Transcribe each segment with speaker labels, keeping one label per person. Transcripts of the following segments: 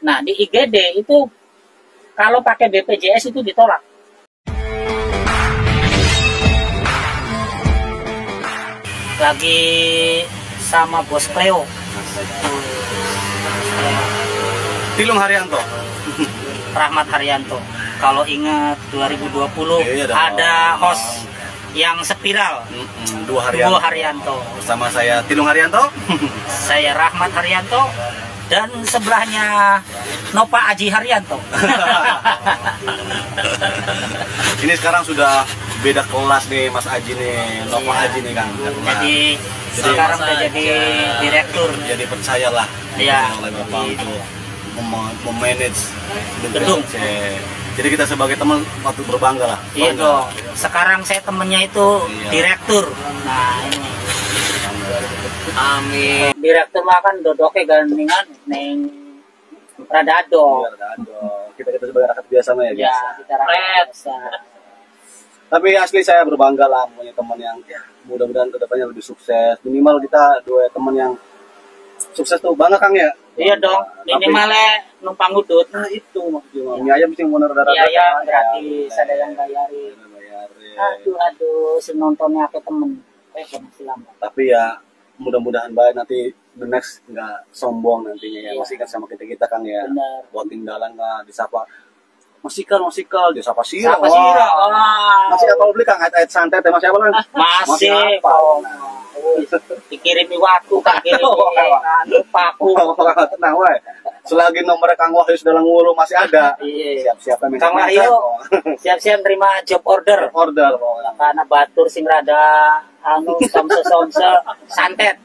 Speaker 1: Nah, di IGD itu kalau pakai BPJS itu ditolak. Lagi sama Bos Cleo.
Speaker 2: Tilung Haryanto.
Speaker 1: Rahmat Haryanto. Kalau ingat 2020 ada host yang spiral.
Speaker 2: Dua Haryanto. Bersama saya Tilung Haryanto.
Speaker 1: Saya Rahmat Haryanto. Dan sebelahnya Nova Aji Haryanto.
Speaker 2: Ini sekarang sudah beda kelas nih Mas Aji nih, Nova Aji nih kan.
Speaker 1: Jadi sekarang udah jadi direktur.
Speaker 2: Jadi percayalah oleh Bapak untuk memanage gedung. Jadi kita sebagai teman patut berbangga lah.
Speaker 1: Iya dong. Sekarang saya temennya itu direktur. Nah ini. Amin. Direktur mah kan dodoknya gandingan neng radado.
Speaker 2: Kita sebagai rakyat biasa mah ya.
Speaker 1: Ya, kita rakyat biasa.
Speaker 2: Tapi asli saya berbangga lah punya teman yang mudah-mudahan kedepannya lebih sukses. Minimal kita dua teman yang sukses tuh bangga Kang ya.
Speaker 1: Iya dong. Minimalnya numpang udut.
Speaker 2: Nah itu maksudnya. Mie ayam sih mau darah.
Speaker 1: Iya ya gratis ada yang bayarin. Aduh si nontonnya aku temen. Masih lama.
Speaker 2: Tapi ya mudah-mudahan baik nanti the next nggak sombong nantinya ya. Masih kan sama kita Kang ya.
Speaker 1: Bener.
Speaker 2: Buat tinggalan nggak disapa. Masikal, dia sapa Sira. Masih apa beli Kang ayat santet ya Mas siapa kan?
Speaker 1: Masih. Dikirim waktu Kang kirim. Paku.
Speaker 2: Tenang wae. Selagi nomor Kang Wahyu sudah ngulu masih ada. Siap-siap
Speaker 1: Kang Wahyu. Siap-siap terima job order. Karena batur sing rada anu somse santet.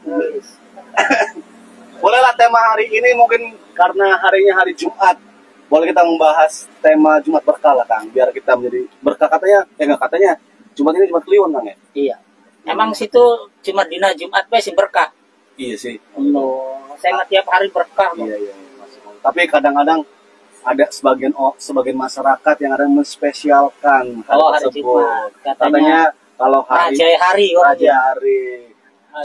Speaker 2: Bolehlah tema hari ini mungkin karena harinya hari Jumat. Boleh kita membahas tema Jumat berkah lah Kang, biar kita menjadi berkah katanya, Jumat ini Jumat Kliwon Kang ya?
Speaker 1: Iya. Emang situ Jumat dina Jumat sih berkah.
Speaker 2: Iya sih.
Speaker 1: Saya tiap hari berkah.
Speaker 2: Iya. Tapi kadang-kadang ada sebagian masyarakat yang ada menspesialkan hari tersebut. Jumat. Katanya kalau hari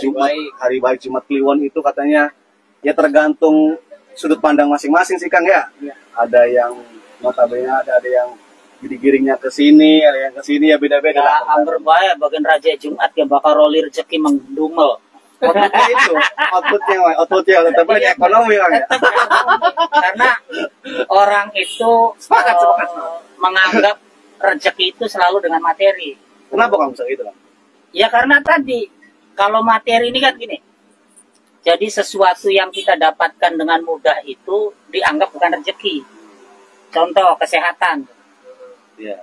Speaker 2: Jumat, hari baik Jumat Kliwon itu katanya ya tergantung sudut pandang masing-masing sih Kang ya. Ada yang notabene ada yang giring-giringnya ke sini, ada yang ke sini ya beda-beda.
Speaker 1: Ya, hampir bae bagian raja Jumat yang bakal roli rezeki mengdumel.
Speaker 2: Outputnya itu, outputnya tapi ekonomi Kang ya.
Speaker 1: Karena orang itu menganggap rezeki itu selalu dengan materi.
Speaker 2: Kenapa Kang bisa gitu Kang?
Speaker 1: Ya karena tadi kalau materi ini kan gini. Jadi sesuatu yang kita dapatkan dengan mudah itu dianggap bukan rezeki. Contoh kesehatan.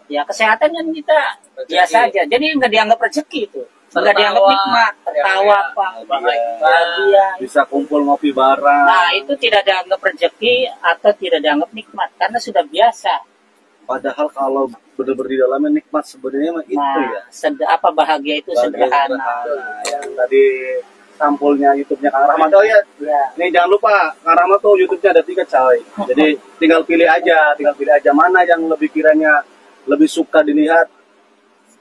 Speaker 1: Ya kesehatan yang kita biasa aja. Jadi nggak dianggap rezeki itu. Nggak dianggap nikmat. Tertawa apa. Bahagia.
Speaker 2: Bisa kumpul ngopi bareng.
Speaker 1: Nah itu tidak dianggap rezeki atau tidak dianggap nikmat. Karena sudah biasa.
Speaker 2: Padahal kalau benar-benar di dalamnya nikmat sebenarnya mah itu ya.
Speaker 1: Apa bahagia itu sederhana.
Speaker 2: Yang tadi sampulnya YouTube-nya Kang Rahmat ya. Nih jangan lupa Kang Rahmat tuh YouTube-nya ada 3 coy. Jadi tinggal pilih aja mana yang lebih kiranya lebih suka dilihat.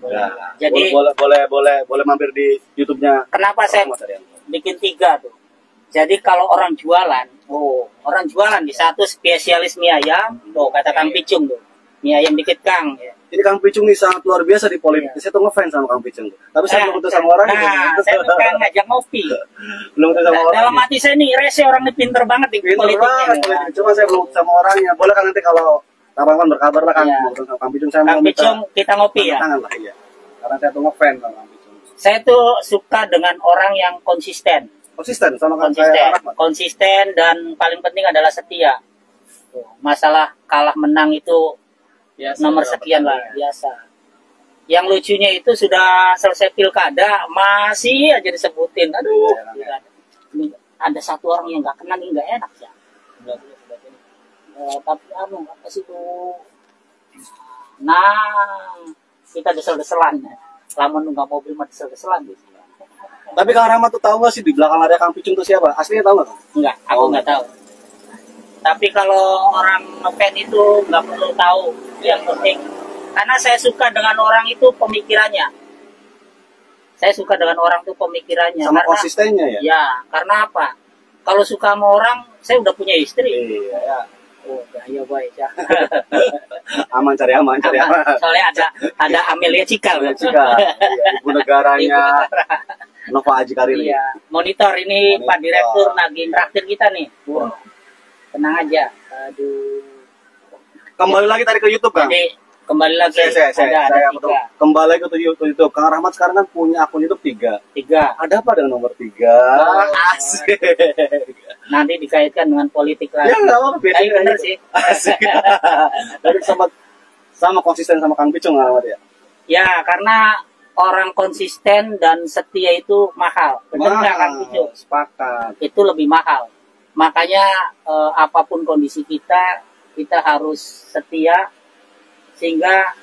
Speaker 2: Ya, jadi boleh mampir di YouTube-nya.
Speaker 1: Kenapa saya bikin 3 tuh? Jadi kalau orang jualan di satu spesialis mie ayam, kata Kang Picung tuh. Mie ayam dikit Kang.
Speaker 2: Jadi Kang Picung nih sangat luar biasa di politik. Saya tuh ngefans sama Kang Picung. Tapi saya belum ketemu sama orang.
Speaker 1: Saya tuh pengen ngajak ngopi.
Speaker 2: Belum ketemu sama orang.
Speaker 1: Dalam hati saya nih, Rese orang ini pinter banget di politiknya.
Speaker 2: Cuma saya belum sama orangnya. Boleh kan nanti kalau kapan-kapan berkabar lah Kang. Sama Kang Picung saya
Speaker 1: Kang Picung kita ngopi ya.
Speaker 2: Tangan lah iya. Karena saya tuh ngefans sama Kang Picung.
Speaker 1: Saya tuh suka dengan orang yang konsisten.
Speaker 2: Konsisten sama Kang
Speaker 1: Konsisten dan paling penting adalah setia. Masalah kalah menang itu biasa, nomor sekian lah biasa. Yang lucunya itu sudah selesai pilkada masih aja disebutin. Aduh, ada satu orang yang nggak kenal nggak enak ya. Tapi apa sih itu? Nah, kita desel-deselan. Lama nunggu mobil mah desel-deselan gitu.
Speaker 2: Tapi Kang Rahmat tuh tahu nggak sih di belakang ada Kang Picung tuh siapa? Aslinya tahu nggak?
Speaker 1: Enggak, aku nggak tahu. Tapi kalau orang ngefans itu nggak perlu tahu, yang penting karena saya suka dengan orang itu pemikirannya. Saya suka dengan orang itu pemikirannya.
Speaker 2: Sama
Speaker 1: karena,
Speaker 2: konsistennya ya?
Speaker 1: Ya, karena apa? Kalau suka sama orang, saya udah punya istri.
Speaker 2: Iya.
Speaker 1: Oh, ya boy. Ya.
Speaker 2: Aman, cari aman, cari aman.
Speaker 1: Soalnya ada Amelia Cikal.
Speaker 2: Amelia Cikal, iya, ibu negaranya Nova Aji Karini.
Speaker 1: Iya, monitor ini
Speaker 2: Monitor.
Speaker 1: Pak Direktur nagih traktir kita nih. Wow. Tenang aja. Aduh.
Speaker 2: Kembali lagi tadi ke YouTube, Kang.
Speaker 1: Jadi kembali lagi
Speaker 2: Saya
Speaker 1: ada
Speaker 2: betul.
Speaker 1: 3.
Speaker 2: Kembali lagi ke YouTube. Kang Rahmat sekarang kan punya akun YouTube 3.
Speaker 1: 3.
Speaker 2: Ada apa dengan nomor 3?
Speaker 1: Oh,
Speaker 2: Asik.
Speaker 1: Nanti dikaitkan dengan politik lagi.
Speaker 2: Ya, nggak apa-apa.
Speaker 1: Tapi bener sih.
Speaker 2: Asik. Tapi sama konsisten sama Kang Picung, Rahmat ya?
Speaker 1: Ya, karena orang konsisten dan setia itu mahal. Benar nggak, Kang Picung?
Speaker 2: Sepakat.
Speaker 1: Itu lebih mahal. Makanya apapun kondisi kita harus setia sehingga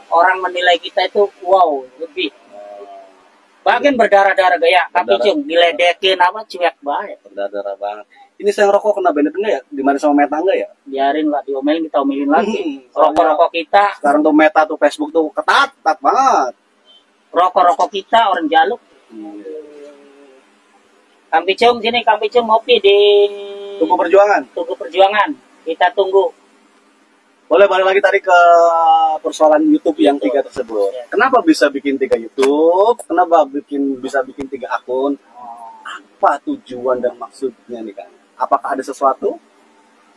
Speaker 1: orang menilai kita itu wow lebih. Bagian berdarah-darah gaya Kang Picung diledekin apa cuek banget.
Speaker 2: Berdarah banget. Ini saya ngerokok kena banned enggak ya? Dimana sama Meta enggak ya?
Speaker 1: Biarin lah, diomelin kita omelin lagi. Rokok-rokok kita,
Speaker 2: Sekarang tuh Meta tuh Facebook tuh ketat banget.
Speaker 1: rokok-rokok kita orang jaluk. Kang Picung sini, Kang Picung ngopi di
Speaker 2: Tunggu perjuangan.
Speaker 1: Tugu Perjuangan. Kita tunggu.
Speaker 2: Boleh balik lagi tadi ke persoalan YouTube yang 3 tersebut.
Speaker 1: Ya.
Speaker 2: Kenapa bisa bikin 3 YouTube? Kenapa bisa bikin 3 akun? Apa tujuan dan maksudnya nih, Kang? Apakah ada sesuatu?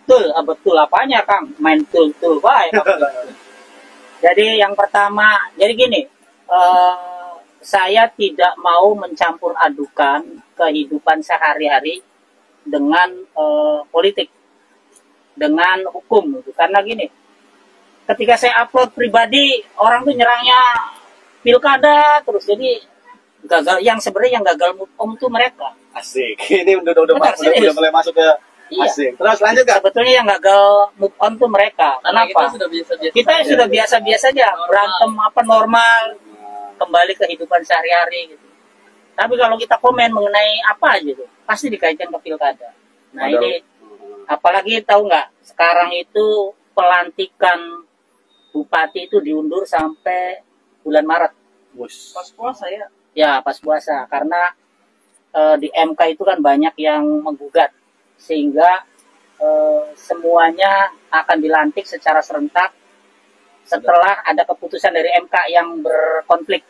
Speaker 1: Betul apanya, Kang? Main tul baik. Jadi yang pertama, jadi gini, saya tidak mau mencampur adukan kehidupan sehari-hari dengan politik, dengan hukum gitu. Karena gini, ketika saya upload pribadi, orang tuh nyerangnya pilkada terus, jadi gagal. Yang sebenarnya yang gagal move on tuh mereka.
Speaker 2: Asik. Ini udah mulai masuk ke
Speaker 1: Iya.
Speaker 2: asik. Terus lanjut, Kang.
Speaker 1: Sebetulnya yang gagal move on tuh mereka. Kenapa? Kita sudah biasa-biasa aja, berantem apa normal, kembali ke kehidupan sehari-hari gitu. Tapi kalau kita komen mengenai apa aja tuh, pasti dikaitkan ke pilkada. Nah ini, apalagi tahu nggak, sekarang itu pelantikan bupati itu diundur sampai bulan Maret.
Speaker 2: Pas puasa ya?
Speaker 1: Ya, pas puasa. Karena di MK itu kan banyak yang menggugat, sehingga semuanya akan dilantik secara serentak setelah ada keputusan dari MK yang berkonflik,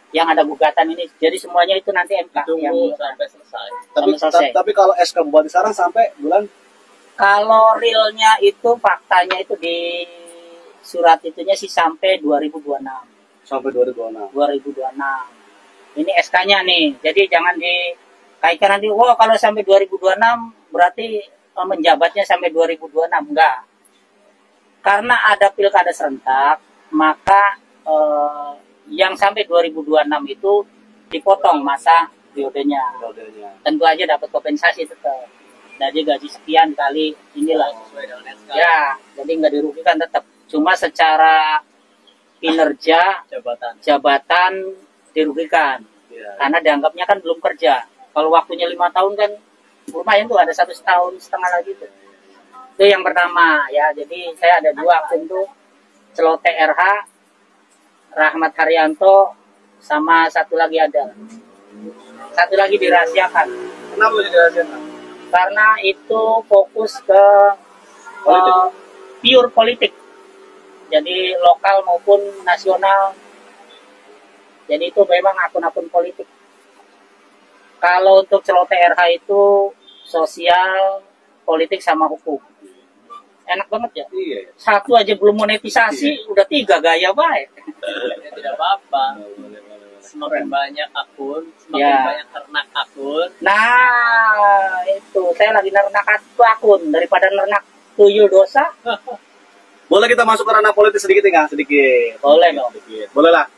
Speaker 1: yang ada gugatan ini. Jadi semuanya itu nanti MK yang
Speaker 3: sampai selesai.
Speaker 2: Tapi kalau SK Bupati Sarang sampai bulan,
Speaker 1: kalau realnya itu faktanya itu di surat itunya sih sampai 2026.
Speaker 2: sampai 2026.
Speaker 1: 2026. Ini SK-nya nih. Jadi jangan dikaitkan nanti, wah kalau sampai 2026 berarti menjabatnya sampai 2026. Enggak. Karena ada pilkada serentak, maka yang sampai 2026 itu dipotong masa periodenya. Tentu aja dapat kompensasi tetap. Jadi gaji sekian kali inilah. Ya, jadi nggak dirugikan tetap. Cuma secara kinerja jabatan dirugikan.
Speaker 2: Ya.
Speaker 1: Karena dianggapnya kan belum kerja. Kalau waktunya 5 tahun kan lumayan tuh, ada 1,5 tahun lagi tuh. Itu yang pertama ya. Jadi saya ada 2 akun tuh, Celote RH, Rahmat Haryanto, sama satu lagi ada. Satu lagi dirahasiakan.
Speaker 2: Kenapa dirahasiakan?
Speaker 1: Karena itu fokus ke pure politik. Jadi lokal maupun nasional. Jadi itu memang akun-akun politik. Kalau untuk Celote RH itu sosial, politik sama hukum. Enak banget ya.
Speaker 2: Iya.
Speaker 1: Satu aja belum monetisasi, udah 3 gaya baik.
Speaker 3: Ya, tidak apa-apa. Semakin banyak akun, semakin
Speaker 1: Ya.
Speaker 3: banyak ternak akun.
Speaker 1: Nah, itu saya lagi nernak satu akun daripada nernak tuyul dosa.
Speaker 2: Boleh kita masuk ke ranah politik sedikit nggak? Sedikit.
Speaker 1: Boleh dong.
Speaker 2: Sedikit. Boleh lah.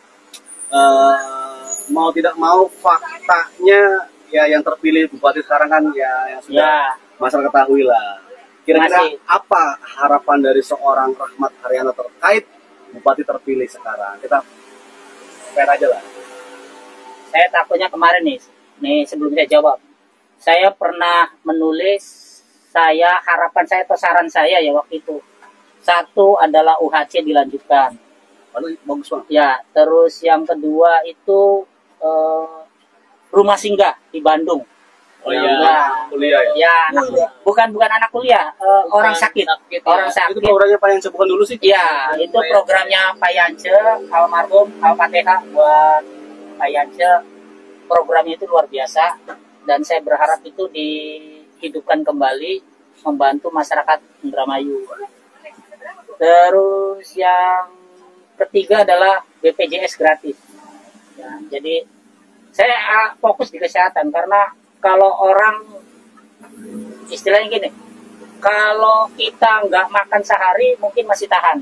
Speaker 2: Mau tidak mau faktanya ya yang terpilih bupati sekarang kan ya yang sudah
Speaker 1: Ya,
Speaker 2: masyarakat ketahui lah. Kira-kira
Speaker 1: Masih.
Speaker 2: apa harapan dari seorang Rahmat Haryanto terkait bupati terpilih sekarang? Kita fair aja lah.
Speaker 1: saya takutnya kemarin nih sebelum saya jawab. Saya pernah menulis, harapan saya atau saran saya ya waktu itu. Satu adalah UHC dilanjutkan.
Speaker 2: Waduh, bagus banget.
Speaker 1: Ya, terus yang kedua itu rumah singgah di Bandung.
Speaker 3: Oh
Speaker 2: yang
Speaker 3: iya.
Speaker 2: kuliah ya.
Speaker 1: Ya, bukan anak kuliah, orang sakit. Orang
Speaker 3: ya.
Speaker 1: sakit.
Speaker 2: Itu programnya Pak yang bukan dulu sih.
Speaker 1: Ya, itu programnya Pak Yance, almarhum, Al-Fatihah buat Pak Yance. Programnya itu luar biasa dan saya berharap itu dihidupkan kembali membantu masyarakat Indramayu. Terus yang ketiga adalah BPJS gratis. Ya, jadi saya fokus di kesehatan karena kalau orang istilahnya gini, kalau kita nggak makan sehari mungkin masih tahan,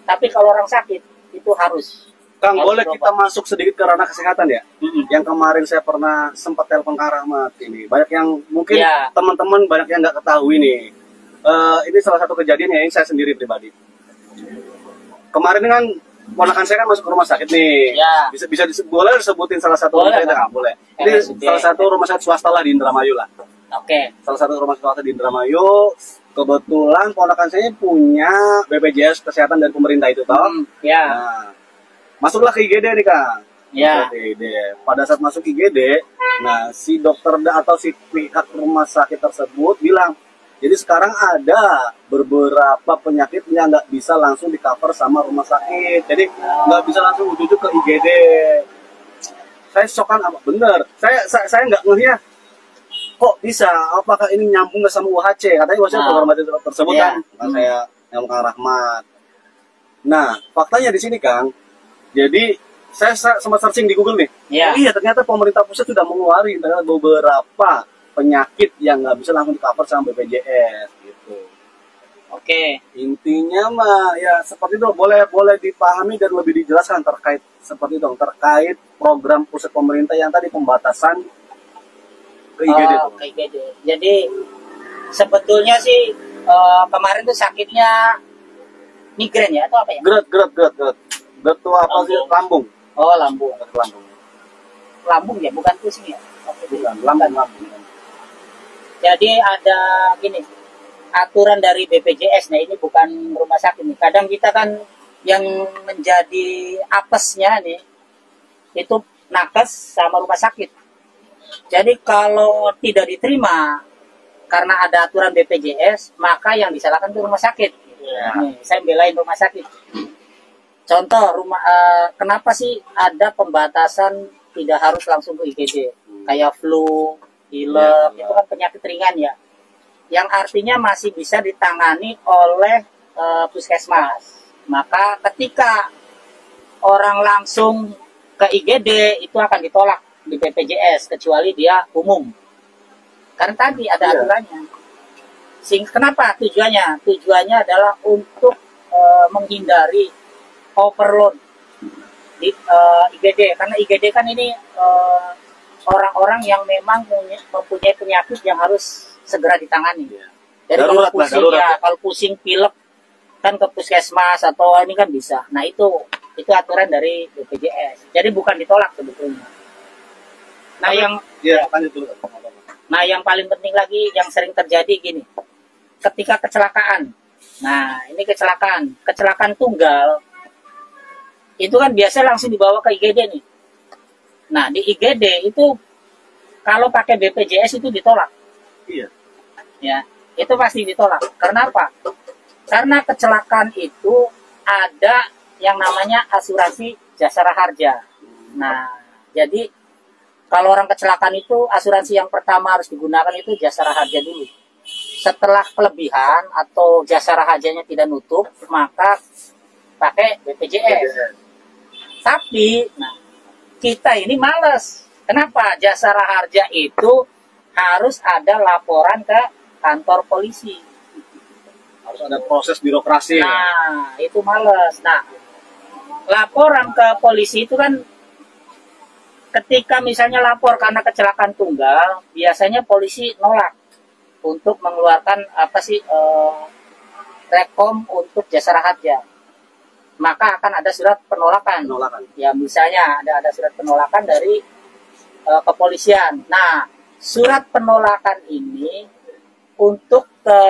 Speaker 1: tapi kalau orang sakit itu harus.
Speaker 2: Kang,
Speaker 1: Harus
Speaker 2: boleh
Speaker 1: berobat.
Speaker 2: kita masuk sedikit ke ranah kesehatan ya? Yang kemarin saya pernah sempat telepon Kang Rahmat ini. Banyak yang mungkin
Speaker 1: Ya.
Speaker 2: teman-teman banyak yang nggak ketahui nih. Ini salah satu kejadian yang saya sendiri pribadi. Kemarin kan ponakan saya kan masuk ke rumah sakit nih.
Speaker 1: Ya.
Speaker 2: Boleh disebutin salah satu
Speaker 1: Boleh,
Speaker 2: rumah sakit?
Speaker 1: Bang.
Speaker 2: Nggak? Boleh. Ini
Speaker 1: RSUD.
Speaker 2: salah satu rumah sakit swasta lah di Indramayu lah.
Speaker 1: Oke.
Speaker 2: Salah satu rumah sakit swasta di Indramayu. Kebetulan ponakan saya punya BPJS kesehatan dari pemerintah itu toh.
Speaker 1: Ya.
Speaker 2: Nah, masuklah ke IGD nih Kang.
Speaker 1: Ya.
Speaker 2: Masuk ke IGD. Pada saat masuk IGD, nah si dokter atau si pihak rumah sakit tersebut bilang, jadi sekarang ada beberapa penyakit yang nggak bisa langsung di cover sama rumah sakit. Jadi nggak bisa langsung ujuk-ujuk ke IGD. Saya shokan apa? Bener. Saya nggak ngelihat. Kok bisa? Apakah ini nyambung nggak sama UHC? Katanya UHC program tersebut
Speaker 1: Iya.
Speaker 2: kan. Nah, saya nyambung Kang Rahmat. Nah, faktanya di sini Kang. Jadi saya sempat searching di Google nih.
Speaker 1: Iya.
Speaker 2: Oh iya, ternyata pemerintah pusat sudah mengeluarkan beberapa penyakit yang nggak bisa langsung di cover sama BPJS gitu.
Speaker 1: Oke.
Speaker 2: Intinya mah ya seperti itu, boleh dipahami dan lebih dijelaskan terkait seperti itu, terkait program pusat pemerintah yang tadi pembatasan ke IGD tuh.
Speaker 1: Ke IGD. Jadi sebetulnya sih kemarin tuh sakitnya migrain ya atau apa ya?
Speaker 2: Gerd tuh apa sih? Lambung.
Speaker 1: Oh, lambung.
Speaker 2: Lambung.
Speaker 1: Lambung ya, bukan pusing ya? Oke,
Speaker 2: Bukan, lambung.
Speaker 1: Jadi ada gini, aturan dari BPJS. Nah, ini bukan rumah sakit nih. Kadang kita kan yang menjadi apesnya nih itu nakes sama rumah sakit. Jadi kalau tidak diterima karena ada aturan BPJS, maka yang disalahkan itu rumah sakit.
Speaker 2: Ya.
Speaker 1: Nih, saya belain rumah sakit. Contoh kenapa sih ada pembatasan tidak harus langsung ke IGD? Kayak flu, pilek, itu kan penyakit ringan ya. Yang artinya masih bisa ditangani oleh puskesmas. Maka ketika orang langsung ke IGD itu akan ditolak di BPJS kecuali dia umum. Karena tadi ada aturannya. Kenapa tujuannya? Tujuannya adalah untuk menghindari overload di IGD. Karena IGD kan ini orang-orang yang memang mempunyai penyakit yang harus segera ditangani. Jadi
Speaker 2: Darurat
Speaker 1: kalau pusing,
Speaker 2: darurat.
Speaker 1: kalau pusing pilek kan ke puskesmas atau ini kan bisa. Nah itu aturan dari BPJS. Jadi bukan ditolak sebetulnya. Nah yang paling penting lagi yang sering terjadi gini, ketika kecelakaan. Nah ini kecelakaan tunggal itu kan biasa langsung dibawa ke IGD nih. Nah di IGD itu kalau pakai BPJS itu ditolak.
Speaker 2: Iya.
Speaker 1: Ya, itu pasti ditolak. Karena apa? Karena kecelakaan itu ada yang namanya asuransi jasara harja. Nah, jadi kalau orang kecelakaan itu asuransi yang pertama harus digunakan itu jasara harja dulu. Setelah kelebihan atau jasara harjanya tidak nutup, maka pakai BPJS. Tapi, nah, kita ini males. Kenapa? Jasara harja itu harus ada laporan ke kantor polisi.
Speaker 2: Harus ada proses birokrasi.
Speaker 1: Nah, itu males. Nah, laporan ke polisi itu kan ketika misalnya lapor karena kecelakaan tunggal, biasanya polisi nolak untuk mengeluarkan rekom untuk jasara harja. Maka akan ada surat penolakan. Ya, misalnya ada surat penolakan dari kepolisian. Nah, surat penolakan ini untuk ke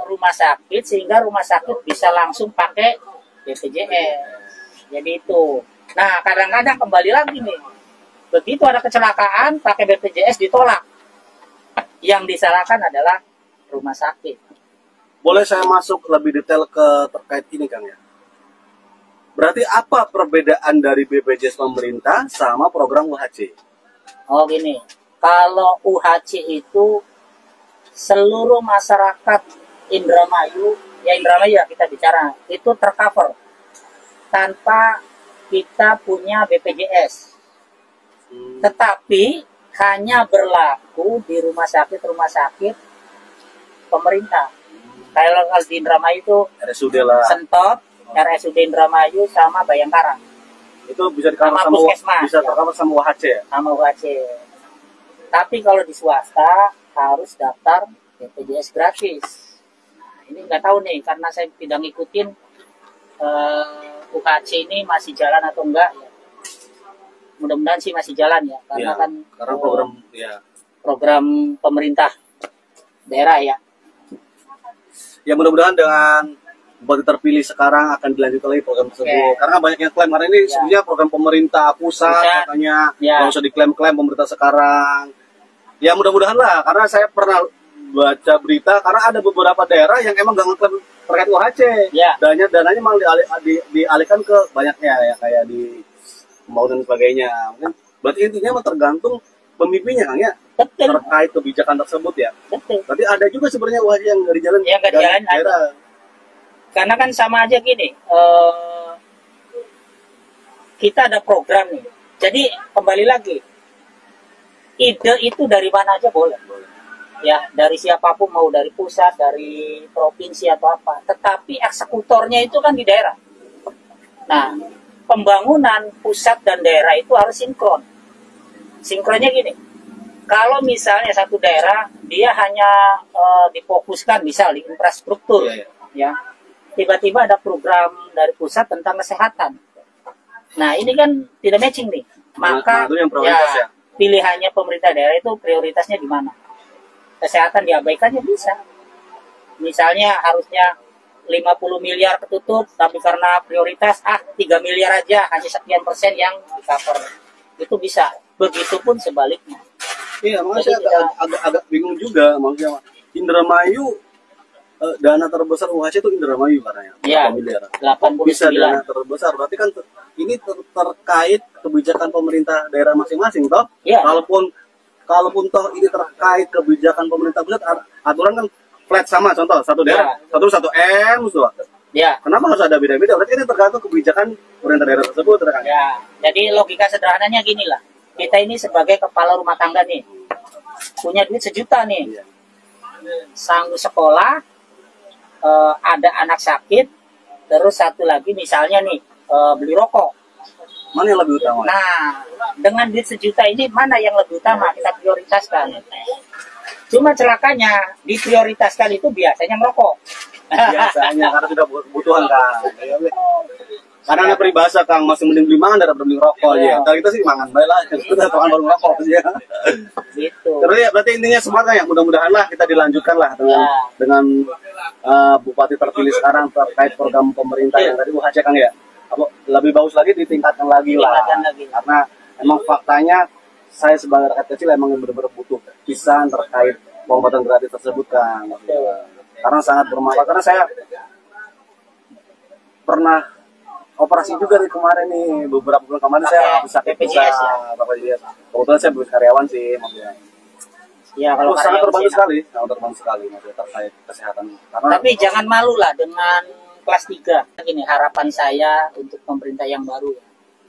Speaker 1: rumah sakit sehingga rumah sakit bisa langsung pakai BPJS. Jadi itu. Nah, kadang-kadang kembali lagi nih. Begitu ada kecelakaan pakai BPJS ditolak. Yang disalahkan adalah rumah sakit.
Speaker 2: Boleh saya masuk lebih detail ke terkait ini Kang ya? Berarti apa perbedaan dari BPJS pemerintah sama program UHC?
Speaker 1: Oh gini, kalau UHC itu seluruh masyarakat Indramayu, ya Indramayu ya kita bicara, itu tercover tanpa kita punya BPJS. Tetapi hanya berlaku di rumah sakit pemerintah. Kalau di Indramayu itu
Speaker 2: RSUD lah.
Speaker 1: Sentot, RSUD Indramayu sama Bayangkara.
Speaker 2: Itu bisa di-cover
Speaker 1: Sama
Speaker 2: sama
Speaker 1: puskesmas,
Speaker 2: bisa
Speaker 1: ya.
Speaker 2: tercover sama UHC ya?
Speaker 1: Sama UHC. Tapi kalau di swasta harus daftar BPJS gratis. Nah, ini nggak tahu nih karena saya tidak ngikutin UHC ini masih jalan atau enggak ya. Mudah-mudahan sih masih jalan ya karena
Speaker 2: Ya,
Speaker 1: kan
Speaker 2: karena program ya.
Speaker 1: program pemerintah daerah ya.
Speaker 2: Ya mudah-mudahan dengan bupati terpilih sekarang akan dilanjutkan lagi program tersebut.
Speaker 1: Oke.
Speaker 2: Karena banyak yang klaim karena ini sebenarnya program pemerintah pusat katanya
Speaker 1: Ya.
Speaker 2: nggak usah diklaim-klaim pemerintah sekarang. Ya mudah-mudahan lah karena saya pernah baca berita karena ada beberapa daerah yang emang nggak ngeklaim terkait UHC.
Speaker 1: Ya.
Speaker 2: Dananya malah dialihkan ke banyaknya ya kayak di pembangunan dan sebagainya. Mungkin berarti intinya mah tergantung pemimpinnya Kang ya
Speaker 1: Betul.
Speaker 2: terkait kebijakan tersebut ya.
Speaker 1: Betul.
Speaker 2: Tapi ada juga sebenarnya UHC yang nggak di jalan.
Speaker 1: Yang nggak di jalan ada.
Speaker 2: daerah.
Speaker 1: Karena kan sama aja gini, kita ada program nih. Jadi kembali lagi, ide itu dari mana aja boleh. Ya, dari siapapun, mau dari pusat, dari provinsi atau apa. Tetapi eksekutornya itu kan di daerah. Nah, pembangunan pusat dan daerah itu harus sinkron. Sinkronnya gini, kalau misalnya satu daerah, dia hanya difokuskan misal di infrastruktur,
Speaker 2: Iya,
Speaker 1: ya. Tiba-tiba ada program dari pusat tentang kesehatan. Nah, ini kan tidak matching nih. Maka
Speaker 2: itu yang prioritas ya.
Speaker 1: pilihannya pemerintah daerah itu prioritasnya di mana? Kesehatan diabaikan ya bisa. Misalnya harusnya 50 miliar ketutup, tapi karena prioritas 3 miliar aja, hanya sekian persen yang di cover. Itu bisa. Begitupun sebaliknya.
Speaker 2: Iya, makanya
Speaker 1: Jadi
Speaker 2: saya agak bingung juga maksudnya Indramayu dana terbesar UHC itu Indramayu katanya.
Speaker 1: Iya,
Speaker 2: 8 miliar.
Speaker 1: 89.
Speaker 2: Bisa dana terbesar. Berarti kan ini terkait kebijakan pemerintah daerah masing-masing toh.
Speaker 1: Iya.
Speaker 2: Kalaupun toh ini terkait kebijakan pemerintah pusat aturan kan flat sama contoh satu daerah satu M tuh.
Speaker 1: Ya.
Speaker 2: Kenapa harus ada beda-beda? Berarti ini tergantung kebijakan pemerintah daerah tersebut kan.
Speaker 1: Ya, jadi logika sederhananya gini lah. Kita ini sebagai kepala rumah tangga nih, punya duit 1 juta nih,
Speaker 2: Iya.
Speaker 1: sanggup sekolah, ada anak sakit, terus satu lagi misalnya nih beli rokok.
Speaker 2: Mana yang lebih utama?
Speaker 1: Nah, dengan duit 1 juta ini mana yang lebih utama kita prioritaskan? Cuma celakanya diprioritaskan itu biasanya merokok.
Speaker 2: Biasanya karena sudah kebutuhan Kang. Karena ada peribahasa Kang masih mending beli mangan daripada beli rokok ya. Kalau kita sih mangan baik lah, kita tuhan baru rokok ya.
Speaker 1: Gitu.
Speaker 2: Terus ya berarti intinya semangat ya mudah-mudahan lah kita dilanjutkan lah dengan bupati terpilih sekarang terkait program pemerintah yang tadi UHC Kang ya. Lebih bagus lagi ditingkatkan lagi lah. Karena emang faktanya saya sebagai rakyat kecil emang benar-benar butuh pisan terkait pengobatan gratis tersebut Kang. Karena sangat bermanfaat karena saya pernah operasi juga nih kemarin nih beberapa bulan kemarin saya habis sakit
Speaker 1: BPJS ya.
Speaker 2: Kebetulan saya bukan karyawan sih maksudnya.
Speaker 1: Ya kalau
Speaker 2: sangat terbantu
Speaker 1: sih,
Speaker 2: sekali, sangat terbantu sekali maksudnya terkait kesehatan. Karena
Speaker 1: tapi jangan malu lah dengan kelas 3. Gini harapan saya untuk pemerintah yang baru.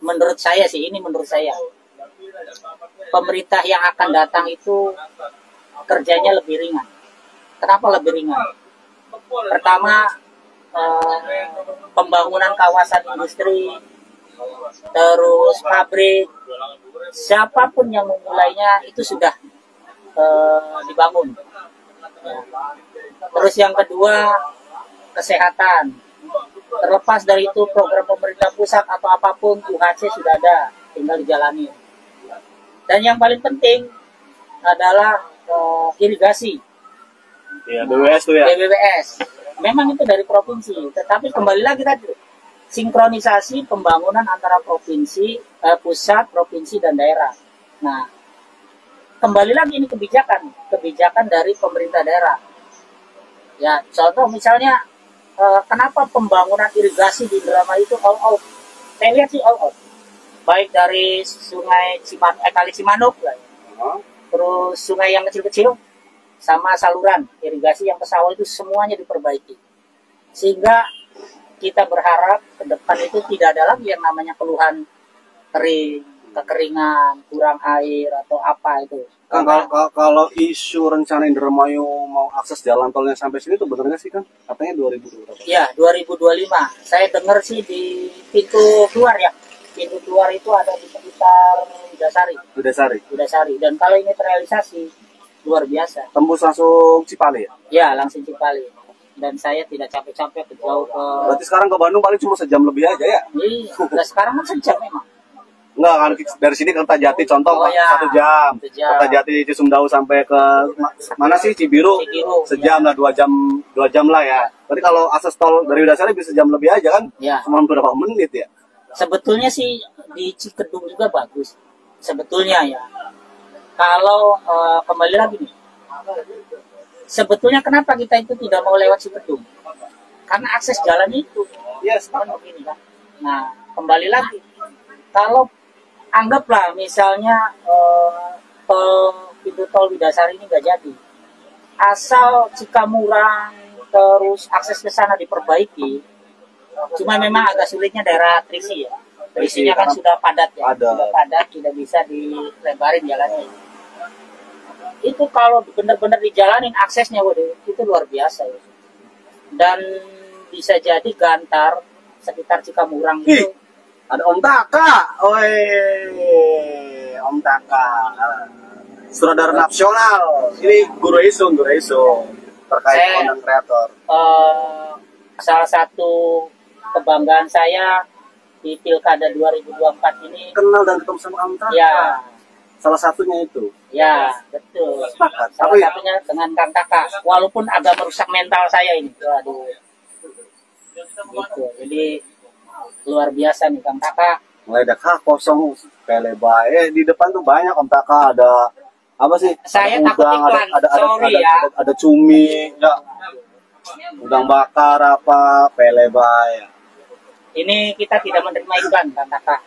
Speaker 1: Menurut saya sih ini menurut saya pemerintah yang akan datang itu kerjanya lebih ringan. Kenapa lebih ringan? Pertama pembangunan kawasan industri, terus pabrik, siapapun yang memulainya itu sudah dibangun. Terus yang kedua kesehatan. Terlepas dari itu program pemerintah pusat atau apapun UHC sudah ada, tinggal dijalani. Dan yang paling penting adalah irigasi.
Speaker 2: ya BWS tuh ya.
Speaker 1: BWS. Memang itu dari provinsi, tetapi kembali lagi tadi sinkronisasi pembangunan antara provinsi, pusat, provinsi dan daerah. Nah, kembali lagi ini kebijakan dari pemerintah daerah. Ya, contoh misalnya kenapa pembangunan irigasi di Indramayu itu all out? Saya lihat sih all out. Baik dari Kali Cimanuk, terus sungai yang kecil-kecil, sama saluran irigasi yang ke sawah itu semuanya diperbaiki. Sehingga kita berharap ke depan itu tidak ada lagi yang namanya keluhan kering, kekeringan, kurang air atau apa itu.
Speaker 2: Kang, kalau isu rencana Indramayu mau akses jalan tolnya sampai sini tuh bener nggak sih, Kang? Katanya 2025.
Speaker 1: Ya, 2025. Saya dengar sih di pintu keluar ya. Pintu keluar itu ada di sekitar Budasari. Dan kalau ini terrealisasi, luar biasa.
Speaker 2: Tembus langsung Cipali ya?
Speaker 1: Ya, langsung Cipali. Dan saya tidak capek-capek ke jauh ke...
Speaker 2: Berarti sekarang ke Bandung paling cuma sejam lebih aja ya?
Speaker 1: Iya, nah sekarang kan sejam memang.
Speaker 2: Enggak, kan dari sini ke Kertajati contoh,
Speaker 1: ya.
Speaker 2: 1 jam. Kertajati Cisumdawu sampai ke mana sih, Cibiru sejam lah, 2 jam lah ya. Berarti kalau akses tol dari Udasari bisa sejam lebih aja kan?
Speaker 1: Ya.
Speaker 2: Cuma berapa menit ya?
Speaker 1: Sebetulnya sih di Cikedung juga bagus. Sebetulnya ya. Kalau kembali lagi nih. Sebetulnya kenapa kita itu tidak mau lewat Cikedung? Karena akses jalan itu.
Speaker 2: Yes.
Speaker 1: Begini kan. Nah, kembali lagi. Kalau anggaplah misalnya pintu tol Widasari ini nggak jadi, asal Cikamurang terus akses ke sana diperbaiki, cuma memang agak sulitnya daerah Trisi ya. Trisinya kan sudah padat ya, sudah padat, tidak bisa dilebarin jalannya. Itu kalau benar-benar dijalanin aksesnya, waduh, itu luar biasa ya. Dan bisa jadi Gantar sekitar Cikamurang itu.
Speaker 2: Ada Om Taka, Om Taka, sutradara nasional. Ini Guru Isu terkait konten kreator.
Speaker 1: Salah satu kebanggaan saya di Pilkada 2024 ini.
Speaker 2: Kenal dan ketemu sama Om Taka.
Speaker 1: Ya.
Speaker 2: Salah satunya itu.
Speaker 1: Ya, betul. Salah satunya dengan Kang Taka. Walaupun agak merusak mental saya ini. Waduh. Gitu. Jadi luar biasa nih Kang Taka.
Speaker 2: Meledak kosong pelebae di depan tuh banyak Om Taka, ada apa sih?
Speaker 1: Saya
Speaker 2: ada
Speaker 1: takut
Speaker 2: udang,
Speaker 1: iklan.
Speaker 2: ada cumi, ya. Udang bakar apa pelebae.
Speaker 1: Ini kita tidak menerima iklan Kang Taka.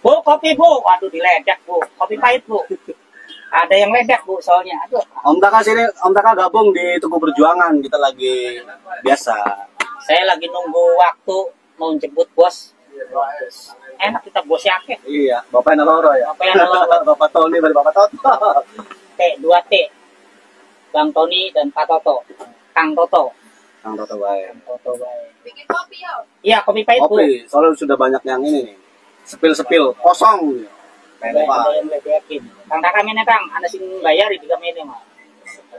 Speaker 1: Bu, kopi Bu. Waduh diledak Bu. Kopi pahit Bu. Ada yang ledak Bu soalnya. Aduh.
Speaker 2: Om Taka sini, Om Taka gabung di Tugu Perjuangan. Kita lagi biasa.
Speaker 1: Saya lagi nunggu waktu mau jemput bos. Enak kita bos yakin.
Speaker 2: Iya, Bapak Naloro ya. Bapak Tony dari Bapak Toto.
Speaker 1: T2T. Bang Tony dan Pak Toto. Kang Toto.
Speaker 2: Kang Toto baik.
Speaker 4: Bikin kopi ya?
Speaker 1: Iya, kopi pahit Bu.
Speaker 2: Kopi, soalnya sudah banyak yang ini nih. Sepil kosong.
Speaker 1: Ada yang ledekin. Kang Taka mana Kang? Anda sing bayar di kami mah.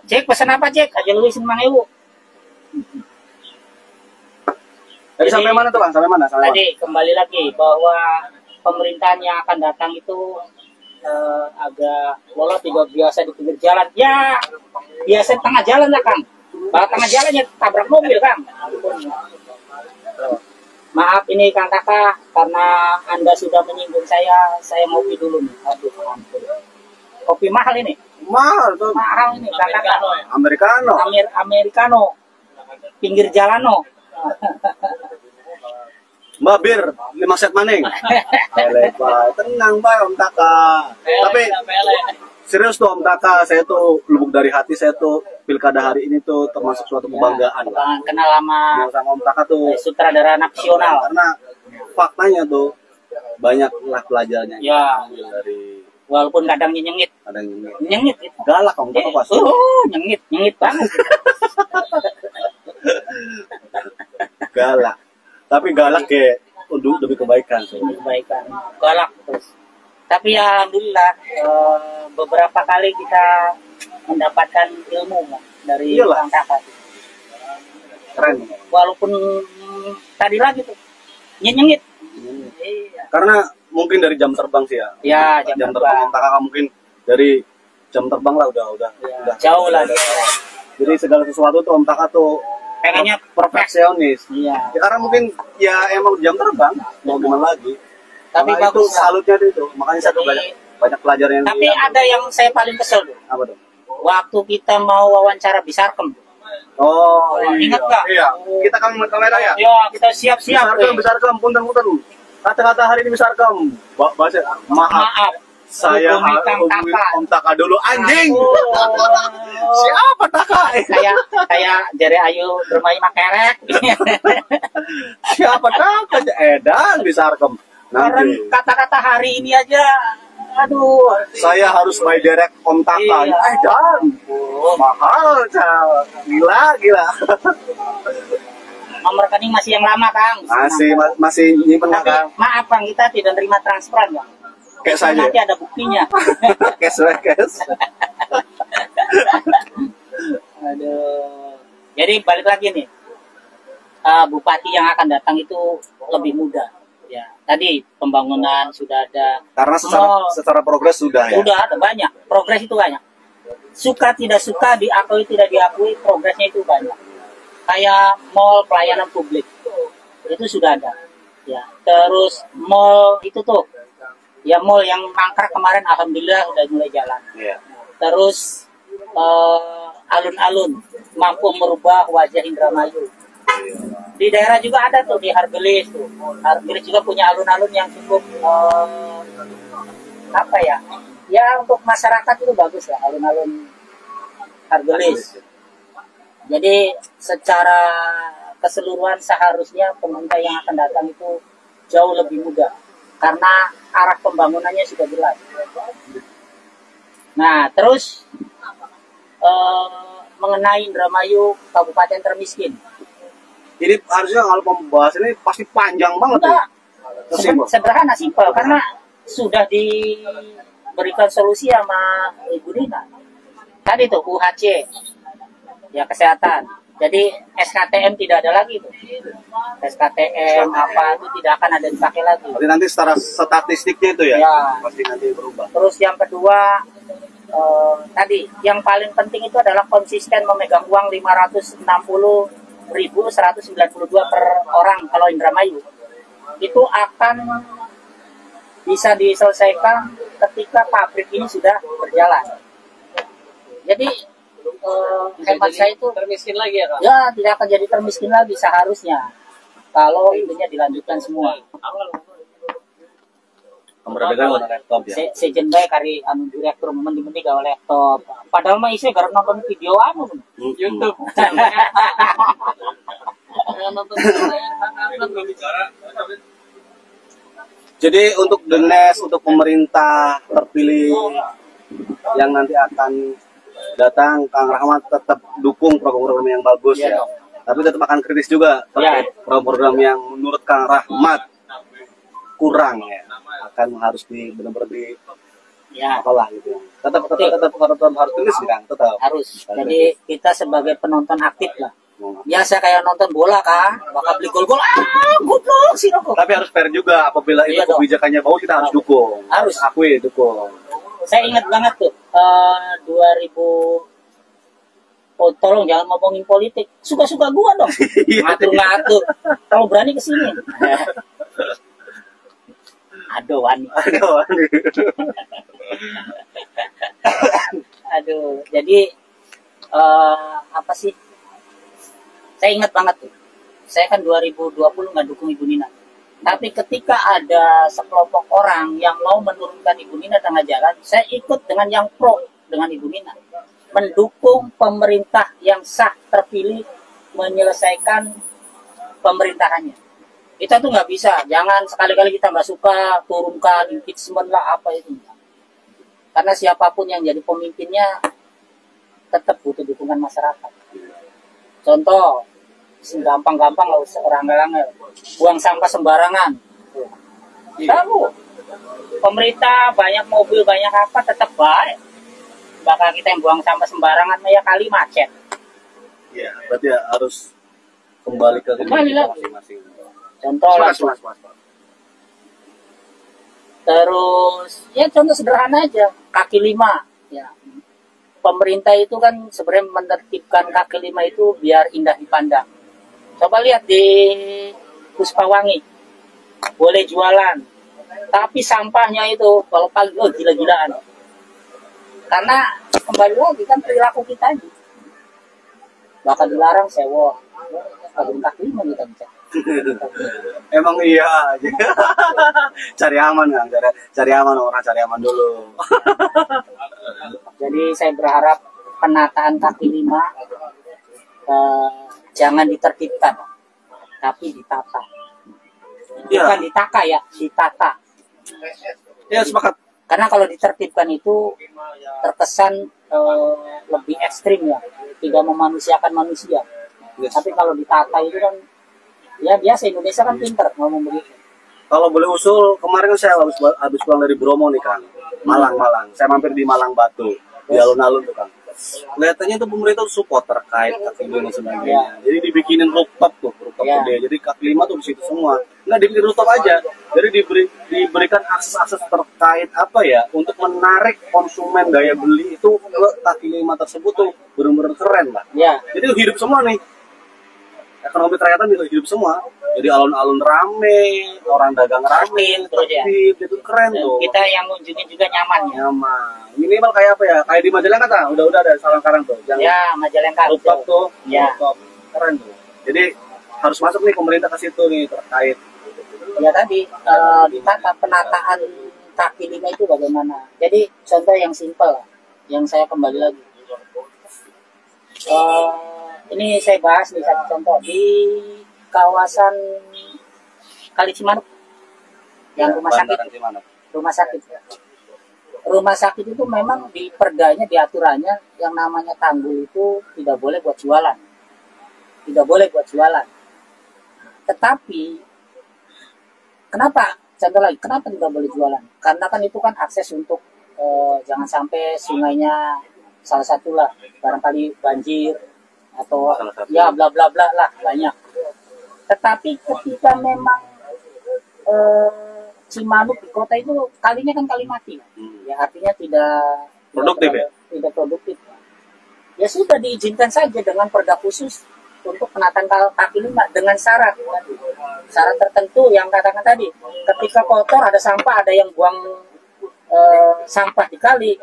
Speaker 1: Cek pesan apa cek? Aja lu sing mangewu.
Speaker 2: Jadi sampai mana tuh Bang? Sampai mana?
Speaker 1: Tadi kembali lagi bahwa pemerintahan yang akan datang itu agak walau tidak biasa di pinggir jalan. Ya, biasa tengah jalan lah Kang. Bahwa tengah jalannya tabrak mobil Kang. Maaf ini Kang Taka karena Anda sudah menyinggung saya ngopi dulu nih. Aduh, ampun. Kopi mahal ini.
Speaker 2: Mahal tuh.
Speaker 1: Mahal ini Kang Taka.
Speaker 2: Americano.
Speaker 1: Pinggir jalano.
Speaker 2: Mbak Bir, 5 set maning. Tenang Mbak Om Taka. Tapi serius tuh Om Taka, saya tuh lubuk dari hati, saya tuh pilkada hari ini tuh termasuk suatu kebanggaan.
Speaker 1: Kenal sama
Speaker 2: Om Taka tuh
Speaker 1: sutradara nasional.
Speaker 2: Karena faktanya tuh banyaklah pelajarnya.
Speaker 1: Ya.
Speaker 2: Dari
Speaker 1: walaupun kadang nyengit. Nyengit itu.
Speaker 2: Galak Om Taka pasti.
Speaker 1: Nyengit banget.
Speaker 2: Galak. Tapi galak kayak demi kebaikan.
Speaker 1: Galak terus. Tapi ya alhamdulillah beberapa kali kita mendapatkan ilmu dari Kang Taka.
Speaker 2: Keren.
Speaker 1: Walaupun tadi lagi tuh nyengit. Iya.
Speaker 2: Karena mungkin dari jam terbang sih ya.
Speaker 1: Ya,
Speaker 2: jam terbang Om Taka mungkin dari jam terbang lah udah
Speaker 1: jauh lah.
Speaker 2: Jadi segala sesuatu tuh Om Taka tuh
Speaker 1: pengennya
Speaker 2: perfeksionis.
Speaker 1: Iya.
Speaker 2: Ya, karena mungkin ya emang jam terbang mau gimana lagi.
Speaker 1: Tapi
Speaker 2: bagus
Speaker 1: itu
Speaker 2: salutnya itu. Makanya saya banyak banyak pelajaran yang
Speaker 1: Tapi ada yang saya paling kesel tuh.
Speaker 2: apa tuh?
Speaker 1: Waktu kita mau wawancara Bisarkem.
Speaker 2: Oh,
Speaker 1: Ingat nggak?
Speaker 2: Iya. Kita kamera ya.
Speaker 1: Ya, kita siap-siap.
Speaker 2: Bisarkem, punten. Kata-kata hari ini Bisarkem. Bahasa maaf. Saya
Speaker 1: hubungi Kang
Speaker 2: hubungi
Speaker 1: Taka.
Speaker 2: Om Taka dulu, anjing.
Speaker 1: Oh.
Speaker 2: Siapa Taka?
Speaker 1: Kayak jari Ayu bermain makerek.
Speaker 2: Siapa Taka? Edan Bisarkem.
Speaker 1: Orang
Speaker 2: Nanti
Speaker 1: kata-kata hari ini aja, aduh.
Speaker 2: saya harus by direct Om Taka.
Speaker 1: Iya.
Speaker 2: Dan mahal, Cal. Gila.
Speaker 1: Nomor rekening masih yang lama, Kang.
Speaker 2: Masih nyimpen
Speaker 1: Tapi
Speaker 2: Kang.
Speaker 1: maaf, Bang, kita tidak terima transferan, Bang.
Speaker 2: Cash aja.
Speaker 1: Nanti ada buktinya.
Speaker 2: Cash.
Speaker 1: Aduh. Jadi balik lagi nih. Bupati yang akan datang itu lebih muda. Ya, tadi pembangunan sudah ada.
Speaker 2: Karena
Speaker 1: Mall
Speaker 2: secara progres sudah ya.
Speaker 1: sudah ada banyak. Progres itu banyak. Suka tidak suka, diakui tidak diakui, progresnya itu banyak. Kayak mall pelayanan publik itu sudah ada. Ya, terus mall itu tuh. Ya mall yang mangkrak kemarin alhamdulillah udah mulai jalan.
Speaker 2: Iya.
Speaker 1: Terus alun-alun mampu merubah wajah Indramayu. Di daerah juga ada tuh di Hargelis tuh. Hargelis juga punya alun-alun yang cukup apa ya? Ya untuk masyarakat itu bagus lah alun-alun Hargelis. Jadi secara keseluruhan seharusnya pemerintah yang akan datang itu jauh lebih mudah karena arah pembangunannya sudah jelas. Nah, terus mengenai Indramayu kabupaten termiskin.
Speaker 2: Jadi harusnya kalau pembahas ini pasti panjang banget ya.
Speaker 1: Sederhana, simpel karena sudah diberikan solusi sama Ibu Dina. Tadi tuh UHC, ya kesehatan. Jadi SKTM tidak ada lagi tuh. SKTM apa itu tidak akan ada dipakai lagi.
Speaker 2: Jadi nanti secara statistiknya itu ya,
Speaker 1: Ya.
Speaker 2: pasti nanti berubah.
Speaker 1: Terus yang kedua tadi yang paling penting itu adalah konsisten memegang uang 560.192 per orang kalau Indramayu. Itu akan bisa diselesaikan ketika pabrik ini sudah berjalan. Jadi hemat saya itu
Speaker 3: termiskin lagi ya, Kak?
Speaker 1: ya tidak akan jadi termiskin lagi seharusnya kalau intinya dilanjutkan semua.
Speaker 2: Pemberbedaan warna laptop ya.
Speaker 1: Sejen bae kari anu direktur mending-mending gawe laptop. Padahal mah isih gara nonton video anu
Speaker 3: YouTube. Nonton
Speaker 2: Jadi untuk the next, untuk pemerintah terpilih yang nanti akan datang, Kang Rahmat tetap dukung program-program yang bagus ya. Tapi tetap akan kritis juga terkait program-program yang menurut Kang Rahmat kurang ya. Akan harus benar-benar
Speaker 1: ya
Speaker 2: apalah gitu. Tetap harus kritis Kang, tetap.
Speaker 1: harus. Jadi kita sebagai penonton aktif lah. Biasa kayak nonton bola kan, bakal beli gol-gol, goblok sih kok.
Speaker 2: Tapi harus fair juga apabila itu
Speaker 1: Iya dong.
Speaker 2: kebijakannya bagus kita harus dukung.
Speaker 1: Harus.
Speaker 2: Akui dukung.
Speaker 1: Saya ingat banget tuh 2000. Oh, tolong jangan ngomongin politik. Suka-suka gua dong. Ngatur-ngatur. Kalau berani ke sini. Aduh, Wani. Aduh, jadi apa sih? Saya ingat banget tuh. Saya kan 2020 nggak dukung Ibu Nina. Tapi ketika ada sekelompok orang yang mau menurunkan Ibu Nina tengah jalan, saya ikut dengan yang pro dengan Ibu Nina. Mendukung pemerintah yang sah terpilih menyelesaikan pemerintahannya. Kita tuh nggak bisa, jangan sekali-kali kita nggak suka turunkan impeachment lah apa itu. Karena siapapun yang jadi pemimpinnya tetap butuh dukungan masyarakat. Contoh, gampang-gampang nggak usah orang-orang buang sampah sembarangan. Tahu, pemerintah banyak mobil banyak apa tetap baik. Bakal kita yang buang sampah sembarangan ya kali macet.
Speaker 2: Iya, berarti ya harus kembali ke
Speaker 1: Kembali lagi.
Speaker 2: masing-masing.
Speaker 1: Contoh lah. Terus ya contoh sederhana aja, kaki lima. Ya. Pemerintah itu kan sebenarnya menertibkan kaki lima itu biar indah dipandang. Coba lihat di Puspawangi, boleh jualan, Tapi sampahnya itu kalau pagi gila-gilaan. Karena kembali lagi kan perilaku kita ini. Bakal dilarang sewa. Kebun kaki lima kita bisa.
Speaker 2: Emang iya aja. Cari aman kan, cari aman orang, cari aman dulu.
Speaker 1: Jadi saya berharap penataan kaki lima jangan ditertibkan, tapi ditata.
Speaker 2: Iya.
Speaker 1: Bukan ditaka ya, ditata.
Speaker 2: Ya sepakat.
Speaker 1: Karena kalau ditertibkan itu terkesan lebih ekstrim ya, tidak memanusiakan manusia.
Speaker 2: Yes.
Speaker 1: Tapi kalau ditata itu kan, ya biasa Indonesia kan pinter ngomong begitu.
Speaker 2: Kalau boleh usul, kemarin kan saya habis pulang dari Bromo nih kan, Malang. Saya mampir di Malang Batu, di alun-alun tuh kan. Kelihatannya itu pemerintah support terkait kaki lima dan sebagainya. Jadi dibikinin rooftop
Speaker 1: Ya.
Speaker 2: gede. Jadi kaki lima tuh di situ semua. Nggak dibikin rooftop aja. Jadi diberikan akses-akses terkait apa ya, untuk menarik konsumen daya beli itu ke kaki lima tersebut tuh benar-benar keren lah.
Speaker 1: Ya,
Speaker 2: Jadi hidup semua nih. Ekonomi kerakyatan juga hidup semua. Jadi alun-alun rame, orang dagang rame,
Speaker 1: terus ya.
Speaker 2: itu keren tuh.
Speaker 1: kita yang ngunjungin juga nyaman ya.
Speaker 2: Nyaman. Minimal kayak apa ya? Kayak di Majalengka kan, udah ada Salangkarang tuh. Yang
Speaker 1: Ya, Majalengka
Speaker 2: rooftop tuh,
Speaker 1: Ya.
Speaker 2: rooftop. Keren tuh. Jadi harus masuk nih pemerintah ke situ nih terkait.
Speaker 1: Ya tadi ditata penataan kaki lima itu bagaimana. Jadi contoh yang simpel, yang saya kembali lagi. Ini saya bahas nih satu contoh di kawasan Kali Cimanuk yang rumah sakit.
Speaker 2: Bantaran Cimanuk.
Speaker 1: Rumah sakit itu memang di perdanya, di aturannya yang namanya tanggul itu tidak boleh buat jualan. Tidak boleh buat jualan. Tetapi kenapa? Contoh lagi, kenapa tidak boleh jualan? Karena kan itu kan akses untuk jangan sampai sungainya salah satulah barangkali banjir atau
Speaker 2: Salah satu.
Speaker 1: ya bla bla bla lah banyak. Tetapi ketika memang Cimanuk di kota itu kalinya kan kali mati, ya artinya
Speaker 2: Produktif ya?
Speaker 1: tidak produktif. Ya sudah diizinkan saja dengan perda khusus untuk penataan kaki lima dengan syarat tertentu yang katakan tadi, ketika kotor ada sampah, ada yang buang sampah di kali,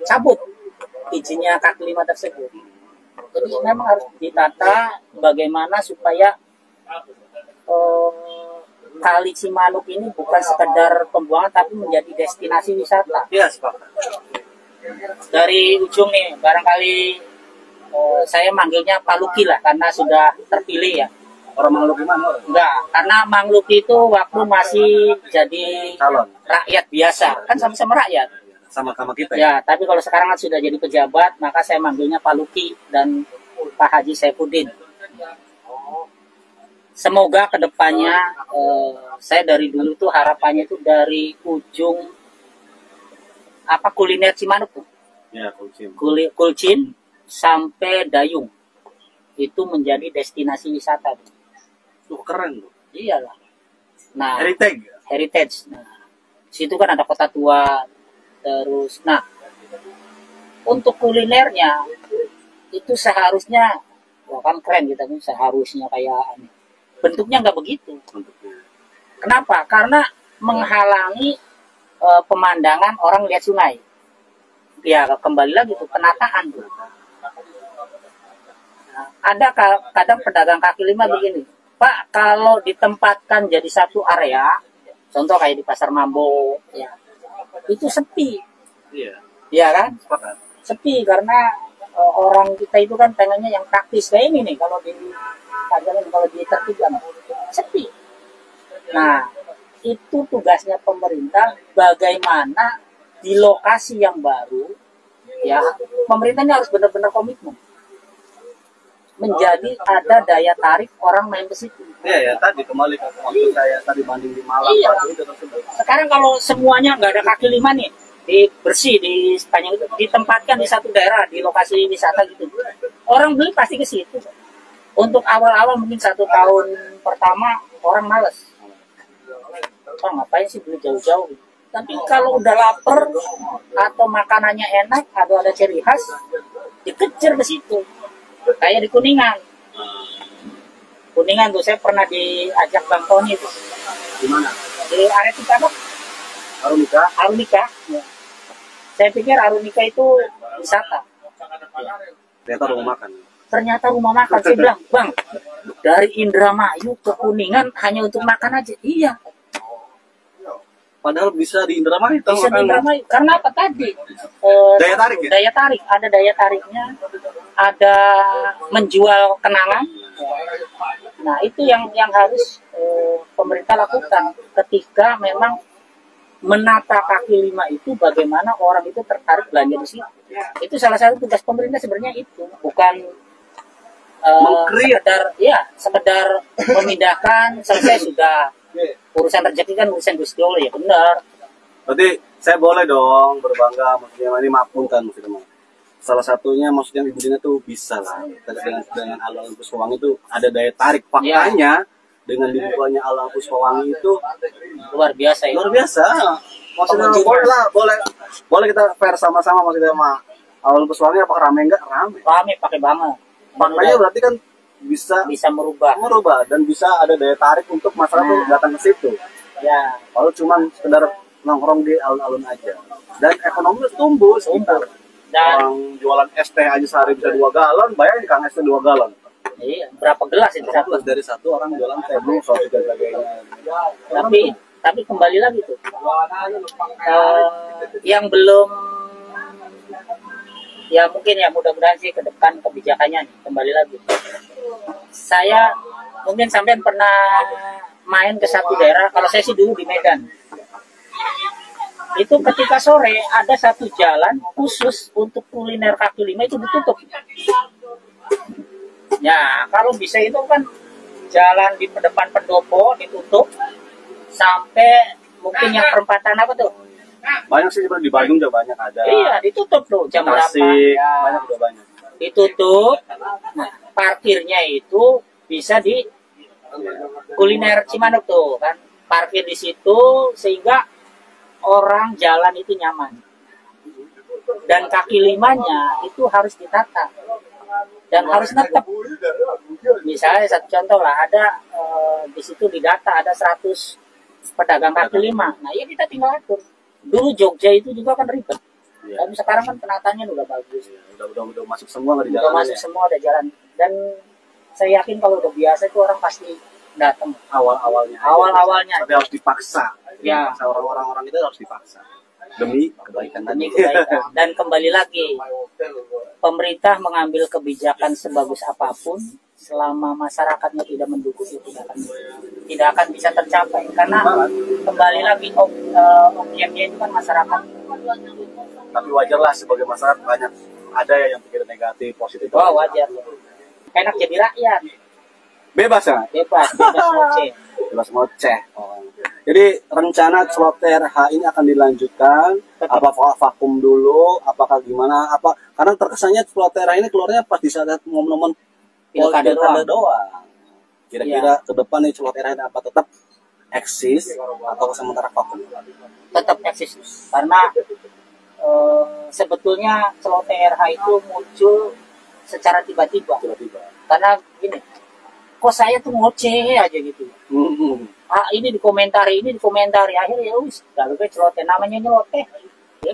Speaker 1: cabut izinnya kaki lima tersebut. Jadi memang harus ditata bagaimana supaya Kali Cimanuk ini bukan sekedar pembuangan tapi menjadi destinasi wisata.
Speaker 2: Iya, sepakat.
Speaker 1: Dari ujung nih barangkali saya manggilnya Paluki lah karena sudah terpilih ya.
Speaker 2: Orang Maluku gimana?
Speaker 1: Enggak, karena Mangluki itu waktu masih jadi
Speaker 2: Calon.
Speaker 1: rakyat biasa, kan sama-sama rakyat.
Speaker 2: Sama-sama kita ya.
Speaker 1: Ya, tapi kalau sekarang kan sudah jadi pejabat, maka saya manggilnya Paluki dan Pak Haji Saifuddin. Semoga kedepannya saya dari dulu tuh harapannya itu dari ujung kuliner Cimanuk tuh,
Speaker 2: Ya, Kulcim.
Speaker 1: Kulcin sampai Dayung itu menjadi destinasi wisata tuh.
Speaker 2: Tuh keren tuh.
Speaker 1: Iyalah. Nah,
Speaker 2: Heritage.
Speaker 1: Nah, situ kan ada kota tua terus. Nah, untuk kulinernya itu seharusnya, wah kan keren kita kan seharusnya kayak bentuknya nggak begitu. Kenapa? Karena menghalangi pemandangan orang lihat sungai. Ya kembali lagi tuh penataan tuh. Nah, ada kadang pedagang kaki lima begini, Pak, kalau ditempatkan jadi satu area, contoh kayak di Pasar Mambo, ya, itu sepi,
Speaker 2: Iya.
Speaker 1: ya kan?
Speaker 2: Sepakat.
Speaker 1: Sepi karena orang kita itu kan pengennya yang praktis kayak ini nih, kalau ditertibkan sepi. Nah, itu tugasnya pemerintah bagaimana di lokasi yang baru, ya, pemerintah ini harus benar-benar komitmen menjadi ada daya tarik orang main ke situ.
Speaker 2: Iya ya, tadi kembali ke waktu saya tadi banding di Malang.
Speaker 1: Iya.
Speaker 2: Itu tersebut.
Speaker 1: Sekarang kalau semuanya nggak ada kaki lima nih, bersih di sepanjang itu, ditempatkan di satu daerah di lokasi wisata gitu, orang beli pasti ke situ. Untuk awal-awal mungkin 1 tahun pertama orang males, ngapain sih beli jauh-jauh. Tapi kalau udah lapar atau makanannya enak atau ada ciri khas, dikejar ke situ. Kayak di Kuningan. Kuningan tuh saya pernah diajak Bang Tony tuh.
Speaker 2: Gimana?
Speaker 1: Di area Cikampek
Speaker 2: Arumika.
Speaker 1: Arumika. Ya. Saya pikir Arumika itu wisata.
Speaker 2: Ternyata rumah makan.
Speaker 1: Ternyata rumah makan. Saya bilang, Bang, dari Indramayu ke Kuningan hanya untuk makan aja. Iya.
Speaker 2: Padahal bisa di Indramayu.
Speaker 1: Bisa di Indramayu. Karena apa tadi?
Speaker 2: Daya tarik ya?
Speaker 1: Daya tarik. Ada daya tariknya. Ada menjual kenangan. Nah, itu yang harus pemerintah lakukan ketika memang menata kaki lima itu, bagaimana orang itu tertarik belanja di situ. Itu salah satu tugas pemerintah sebenarnya, itu bukan sekedar memindahkan selesai sudah. Urusan rezeki kan urusan Gusti Allah, ya benar.
Speaker 2: Berarti saya boleh dong berbangga, maksudnya ini maafkan maksudnya. Salah satunya maksudnya Ibu Dina tuh bisa lah dengan alun-alun Puspawangi itu ada daya tarik. Faktanya dengan dibukanya alun-alun Puspawangi itu
Speaker 1: luar biasa ya.
Speaker 2: Luar biasa. Maksudnya boleh kita fair sama-sama, maksudnya sama alun-alun Puspawangi apa rame enggak?
Speaker 1: Rame pakai banget.
Speaker 2: Makanya berarti kan bisa merubah dan bisa ada daya tarik untuk masyarakat datang ke situ.
Speaker 1: Ya,
Speaker 2: kalau cuma sekedar nongkrong di alun-alun aja. Dan ekonomi tumbuh sekitar.
Speaker 1: Dan
Speaker 2: orang jualan es teh aja sehari bisa 2 galon, bayangin Kang es teh 2 galon.
Speaker 1: Iya, berapa gelas itu?
Speaker 2: 12 dari satu orang jualan teh belum soal dan sebagainya.
Speaker 1: Tapi kembali lagi tuh, yang belum, ya mungkin ya mudah-mudahan sih ke depan kebijakannya nih, kembali lagi. Saya mungkin sampean pernah main ke satu daerah, kalau saya sih dulu di Medan. Itu ketika sore ada satu jalan khusus untuk kuliner kaki lima itu ditutup. Ya, kalau bisa itu kan jalan di depan pendopo ditutup sampai mungkin yang perempatan apa tuh?
Speaker 2: Banyak sih sebenarnya di Bandung juga banyak ada.
Speaker 1: Iya, ditutup tuh jam berapa?
Speaker 2: Ya. Banyak udah banyak.
Speaker 1: Ditutup. Nah, parkirnya itu bisa di kuliner Cimanuk tuh kan. Parkir di situ sehingga orang jalan itu nyaman. Dan kaki limanya itu harus ditata. Dan harus netep. Misalnya satu contoh lah, ada di situ di data ada 100 pedagang kaki lima. Nah, ya kita tinggal atur. Dulu Jogja itu juga kan ribet.
Speaker 2: Ya.
Speaker 1: Tapi sekarang kan penataannya udah bagus.
Speaker 2: Ya, udah masuk semua di jalan.
Speaker 1: Udah masuk semua ada jalan. Dan saya yakin kalau udah biasa itu orang pasti datang. Awal-awalnya.
Speaker 2: Tapi harus dipaksa.
Speaker 1: Ya.
Speaker 2: Orang-orang itu harus dipaksa demi kebaikan tadi.
Speaker 1: Dan kembali lagi, pemerintah mengambil kebijakan sebagus apapun, selama masyarakatnya tidak mendukung, tidak akan bisa tercapai. Karena kembali lagi objeknya itu kan masyarakat.
Speaker 2: Tapi wajarlah sebagai masyarakat banyak ada ya yang pikir negatif, positif.
Speaker 1: Oh, wajar. Enak jadi rakyat.
Speaker 2: Bebas ya?
Speaker 1: Bebas ngoceh.
Speaker 2: Bebas ngoceh. Jadi rencana Celote RH ini akan dilanjutkan. Apa vakum dulu? Apakah gimana? Karena terkesannya Celote RH ini keluarnya pas di saat momen-momen pilkada doang. Kira-kira ke depan nih Celote RH apa tetap eksis atau sementara vakum?
Speaker 1: Tetap eksis. Karena sebetulnya Celote RH itu muncul secara tiba-tiba. Karena gini, kok saya tuh ngoceh aja gitu. Ini dikomentari, akhirnya ya wis, lalu ke celoteh, namanya nyeloteh,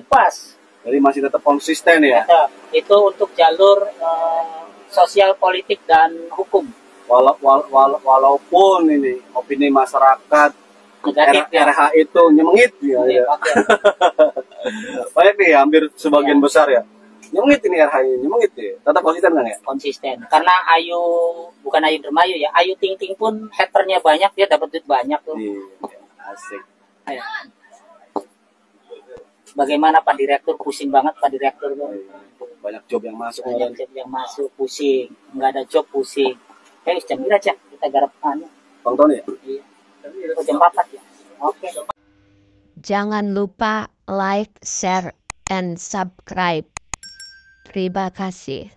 Speaker 1: pas.
Speaker 2: Jadi masih tetap konsisten ya?
Speaker 1: Itu untuk jalur sosial, politik, dan hukum.
Speaker 2: Walaupun ini opini masyarakat
Speaker 1: negatif,
Speaker 2: RH itu nyemengit ya. Banyak nih, hampir sebagian besar ya. Nyemengit ini RH ini, nyemengit ya. Tetap konsisten kan ya?
Speaker 1: Konsisten. Karena bukan Ayu Dermayu ya, Ayu Ting Ting pun haternya banyak, dia dapat duit banyak tuh.
Speaker 2: Asik.
Speaker 1: Bagaimana Pak Direktur, pusing banget Pak Direktur tuh.
Speaker 2: Banyak job yang masuk.
Speaker 1: Banyak job yang masuk, pusing. Nggak ada job, pusing. Jam berapa aja kita garap anu.
Speaker 2: Bang Tony ya?
Speaker 1: Iya. Jam 4 ya. Oke.
Speaker 5: Jangan lupa like, share, and subscribe. Terima kasih.